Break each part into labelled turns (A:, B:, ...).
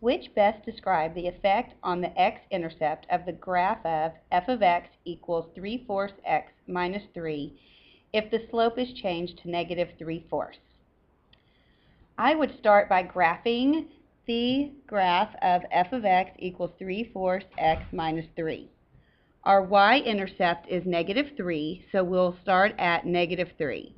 A: Which best describe the effect on the x-intercept of the graph of f of x equals 3/4 x minus 3 if the slope is changed to negative 3/4? I would start by graphing the graph of f of x equals 3/4 x minus 3. Our y-intercept is negative 3, so we'll start at negative 3.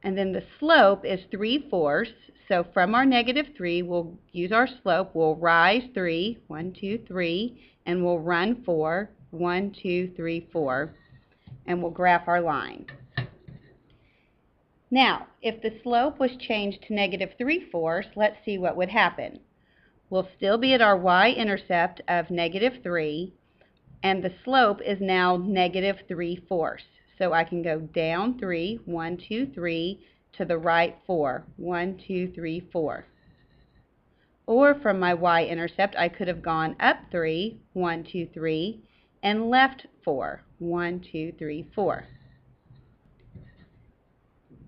A: And then the slope is 3/4, so from our negative 3, we'll use our slope. We'll rise 3, 1, 2, 3, and we'll run 4, 1, 2, 3, 4, and we'll graph our line. Now, if the slope was changed to negative 3/4, let's see what would happen. We'll still be at our y-intercept of negative 3, and the slope is now negative 3/4. So I can go down 3, 1, 2, 3, to the right 4, 1, 2, 3, 4. Or from my y-intercept, I could have gone up 3, 1, 2, 3, and left 4, 1, 2, 3, 4.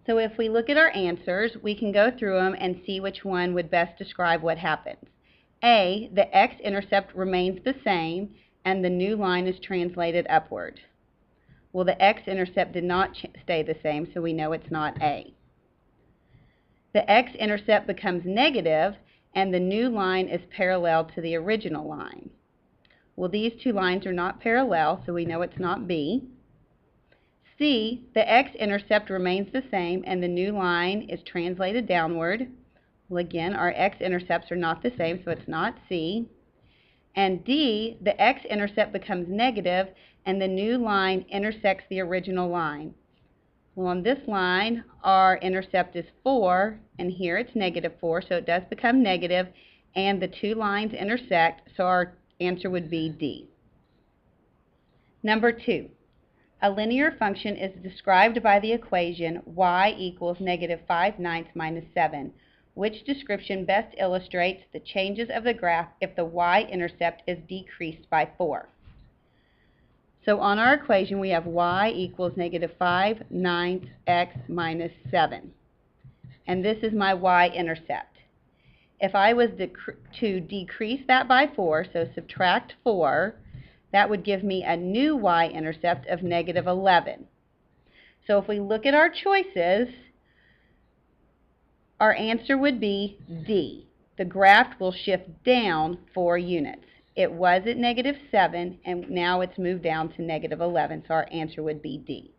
A: So if we look at our answers, we can go through them and see which one would best describe what happens. A, the x-intercept remains the same, and the new line is translated upward. Well, the x-intercept did not stay the same, so we know it's not A. The x-intercept becomes negative, and the new line is parallel to the original line. Well, these two lines are not parallel, so we know it's not B. C, the x-intercept remains the same, and the new line is translated downward. Well, again, our x-intercepts are not the same, so it's not C. And D, the x-intercept becomes negative, and the new line intersects the original line. Well, on this line, our intercept is 4, and here it's negative 4, so it does become negative, and the two lines intersect, so our answer would be D. Number 2, a linear function is described by the equation y equals negative 5/9 minus 7. Which description best illustrates the changes of the graph if the y-intercept is decreased by 4? So on our equation, we have y equals negative 5/9 x minus 7. And this is my y-intercept. If I was to decrease that by 4, so subtract 4, that would give me a new y-intercept of negative 11. So if we look at our choices, our answer would be D. The graph will shift down 4 units. It was at negative 7, and now it's moved down to negative 11, so our answer would be D.